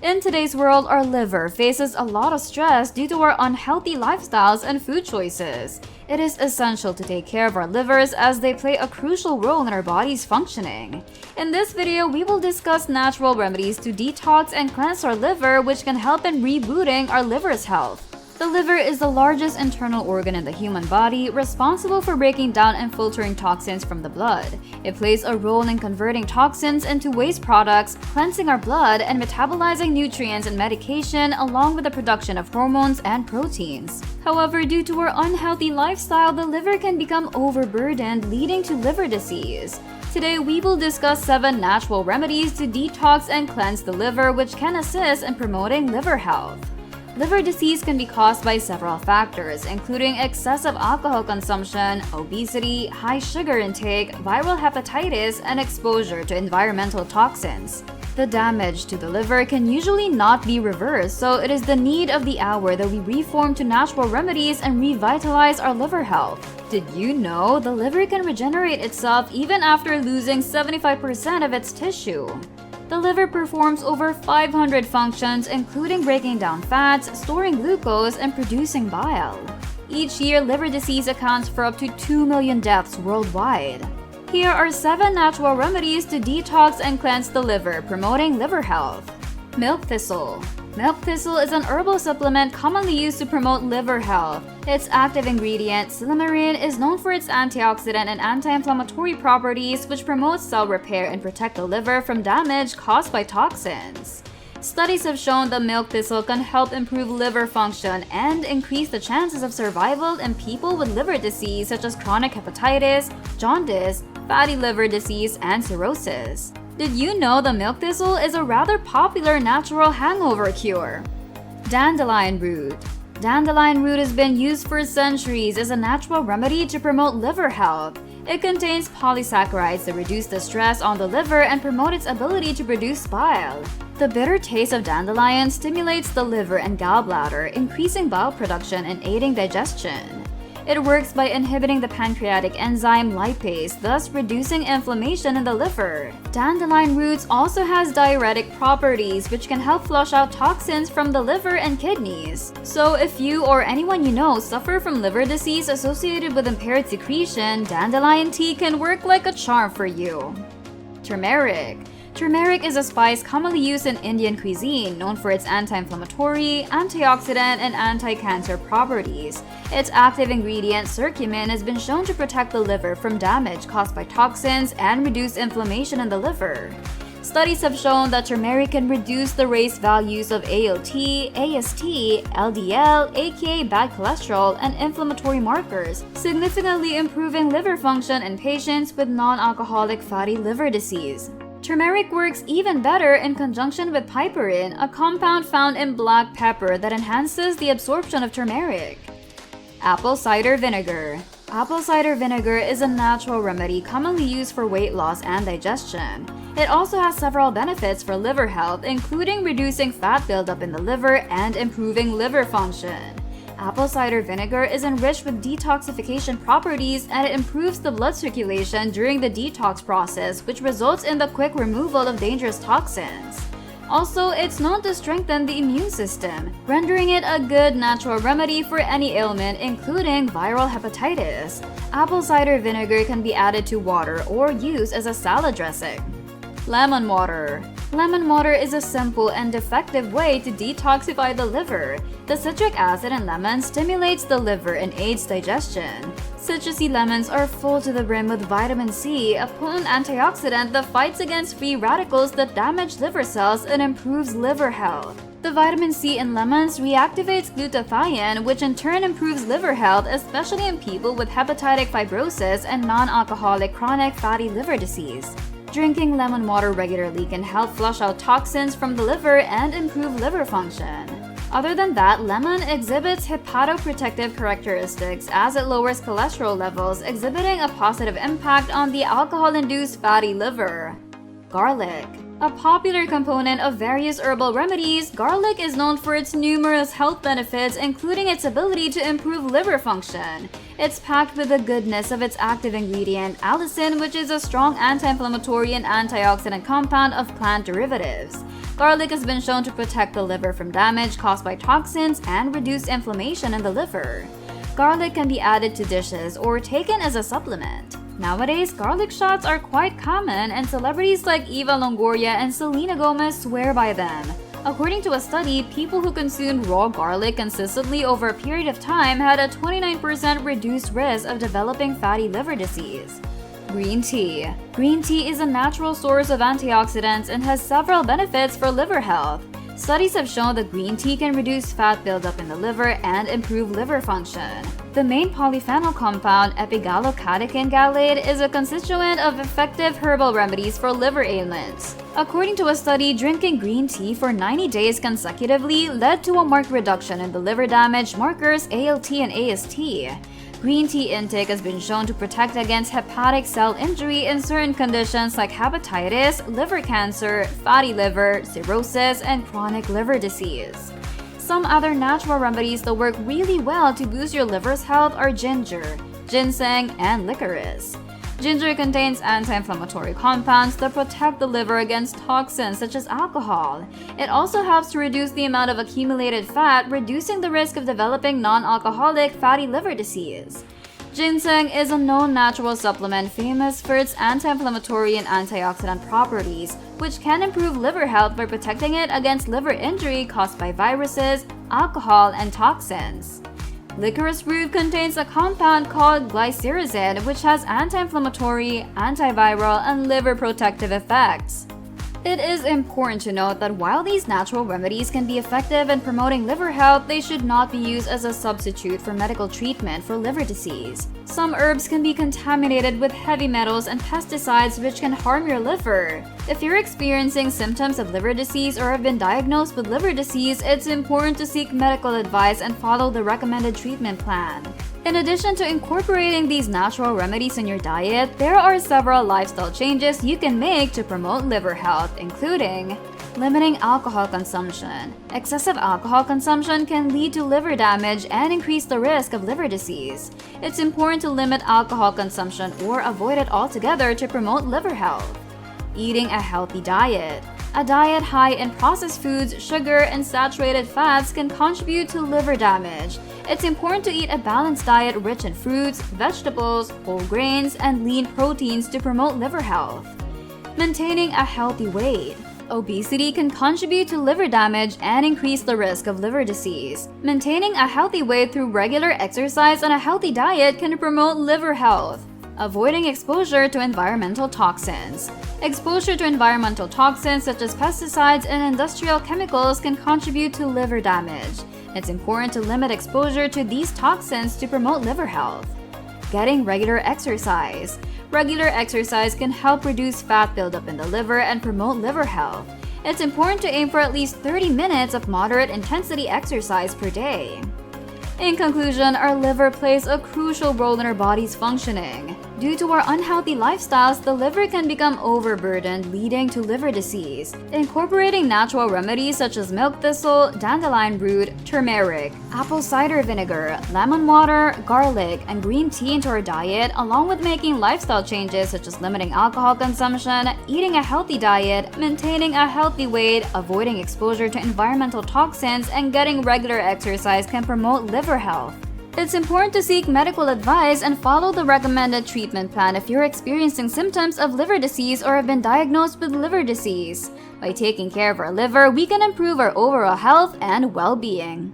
In today's world, our liver faces a lot of stress due to our unhealthy lifestyles and food choices. It is essential to take care of our livers as they play a crucial role in our body's functioning. In this video, we will discuss natural remedies to detox and cleanse our liver, which can help in rebooting our liver's health. The liver is the largest internal organ in the human body, responsible for breaking down and filtering toxins from the blood. It plays a role in converting toxins into waste products, cleansing our blood, and metabolizing nutrients and medication, along with the production of hormones and proteins. However, due to our unhealthy lifestyle, the liver can become overburdened, leading to liver disease. Today, we will discuss 7 natural remedies to detox and cleanse the liver, which can assist in promoting liver health. Liver disease can be caused by several factors, including excessive alcohol consumption, obesity, high sugar intake, viral hepatitis, and exposure to environmental toxins. The damage to the liver can usually not be reversed, so it is the need of the hour that we reform to natural remedies and revitalize our liver health. Did you know the liver can regenerate itself even after losing 75% of its tissue? The liver performs over 500 functions, including breaking down fats, storing glucose, and producing bile. Each year, liver disease accounts for up to 2 million deaths worldwide. Here are 7 natural remedies to detox and cleanse the liver, promoting liver health. Milk thistle. Milk thistle is an herbal supplement commonly used to promote liver health. Its active ingredient, silymarin, is known for its antioxidant and anti-inflammatory properties, which promote cell repair and protect the liver from damage caused by toxins. Studies have shown that milk thistle can help improve liver function and increase the chances of survival in people with liver disease such as chronic hepatitis, jaundice, fatty liver disease, and cirrhosis. Did you know the milk thistle is a rather popular natural hangover cure? Dandelion root. Dandelion root has been used for centuries as a natural remedy to promote liver health. It contains polysaccharides that reduce the stress on the liver and promote its ability to produce bile. The bitter taste of dandelion stimulates the liver and gallbladder, increasing bile production and aiding digestion. It works by inhibiting the pancreatic enzyme lipase, thus reducing inflammation in the liver. Dandelion roots also has diuretic properties, which can help flush out toxins from the liver and kidneys. So if you or anyone you know suffer from liver disease associated with impaired secretion, dandelion tea can work like a charm for you. Turmeric. Turmeric is a spice commonly used in Indian cuisine, known for its anti-inflammatory, antioxidant, and anti-cancer properties. Its active ingredient, curcumin, has been shown to protect the liver from damage caused by toxins and reduce inflammation in the liver. Studies have shown that turmeric can reduce the raised values of ALT, AST, LDL, aka bad cholesterol, and inflammatory markers, significantly improving liver function in patients with non-alcoholic fatty liver disease. Turmeric works even better in conjunction with piperine, a compound found in black pepper that enhances the absorption of turmeric. Apple cider vinegar. Apple cider vinegar is a natural remedy commonly used for weight loss and digestion. It also has several benefits for liver health, including reducing fat buildup in the liver and improving liver function. Apple cider vinegar is enriched with detoxification properties, and it improves the blood circulation during the detox process, which results in the quick removal of dangerous toxins. Also, it's known to strengthen the immune system, rendering it a good natural remedy for any ailment, including viral hepatitis. Apple cider vinegar can be added to water or used as a salad dressing. Lemon water. Lemon water is a simple and effective way to detoxify the liver. The citric acid in lemon stimulates the liver and aids digestion. Citrusy lemons are full to the brim with vitamin C, a potent antioxidant that fights against free radicals that damage liver cells and improves liver health. The vitamin C in lemons reactivates glutathione, which in turn improves liver health, especially in people with hepatic fibrosis and non-alcoholic chronic fatty liver disease. Drinking lemon water regularly can help flush out toxins from the liver and improve liver function. Other than that, lemon exhibits hepatoprotective characteristics as it lowers cholesterol levels, exhibiting a positive impact on the alcohol-induced fatty liver. Garlic. A popular component of various herbal remedies, garlic is known for its numerous health benefits, including its ability to improve liver function. It's packed with the goodness of its active ingredient, allicin, which is a strong anti-inflammatory and antioxidant compound of plant derivatives. Garlic has been shown to protect the liver from damage caused by toxins and reduce inflammation in the liver. Garlic can be added to dishes or taken as a supplement. Nowadays, garlic shots are quite common, and celebrities like Eva Longoria and Selena Gomez swear by them. According to a study, people who consumed raw garlic consistently over a period of time had a 29% reduced risk of developing fatty liver disease. Green tea. Green tea is a natural source of antioxidants and has several benefits for liver health. Studies have shown that green tea can reduce fat buildup in the liver and improve liver function. The main polyphenol compound, epigallocatechin gallate, is a constituent of effective herbal remedies for liver ailments. According to a study, drinking green tea for 90 days consecutively led to a marked reduction in the liver damage markers ALT and AST. Green tea intake has been shown to protect against hepatic cell injury in certain conditions like hepatitis, liver cancer, fatty liver, cirrhosis, and chronic liver disease. Some other natural remedies that work really well to boost your liver's health are ginger, ginseng, and licorice. Ginger contains anti-inflammatory compounds that protect the liver against toxins such as alcohol. It also helps to reduce the amount of accumulated fat, reducing the risk of developing non-alcoholic fatty liver disease. Ginseng is a known natural supplement famous for its anti-inflammatory and antioxidant properties, which can improve liver health by protecting it against liver injury caused by viruses, alcohol, and toxins. Licorice root contains a compound called glycyrrhizin, which has anti-inflammatory, antiviral, and liver protective effects. It is important to note that while these natural remedies can be effective in promoting liver health, they should not be used as a substitute for medical treatment for liver disease. Some herbs can be contaminated with heavy metals and pesticides, which can harm your liver. If you're experiencing symptoms of liver disease or have been diagnosed with liver disease, it's important to seek medical advice and follow the recommended treatment plan. In addition to incorporating these natural remedies in your diet, there are several lifestyle changes you can make to promote liver health, including limiting alcohol consumption. Excessive alcohol consumption can lead to liver damage and increase the risk of liver disease. It's important to limit alcohol consumption or avoid it altogether to promote liver health. Eating a healthy diet. A diet high in processed foods, sugar, and saturated fats can contribute to liver damage. It's important to eat a balanced diet rich in fruits, vegetables, whole grains, and lean proteins to promote liver health. Maintaining a healthy weight. Obesity can contribute to liver damage and increase the risk of liver disease. Maintaining a healthy weight through regular exercise and a healthy diet can promote liver health. Avoiding exposure to environmental toxins. Exposure to environmental toxins such as pesticides and industrial chemicals can contribute to liver damage. It's important to limit exposure to these toxins to promote liver health. Getting regular exercise. Regular exercise can help reduce fat buildup in the liver and promote liver health. It's important to aim for at least 30 minutes of moderate intensity exercise per day. In conclusion, our liver plays a crucial role in our body's functioning. Due to our unhealthy lifestyles, the liver can become overburdened, leading to liver disease. Incorporating natural remedies such as milk thistle, dandelion root, turmeric, apple cider vinegar, lemon water, garlic, and green tea into our diet, along with making lifestyle changes such as limiting alcohol consumption, eating a healthy diet, maintaining a healthy weight, avoiding exposure to environmental toxins, and getting regular exercise can promote liver health. It's important to seek medical advice and follow the recommended treatment plan if you're experiencing symptoms of liver disease or have been diagnosed with liver disease. By taking care of our liver, we can improve our overall health and well-being.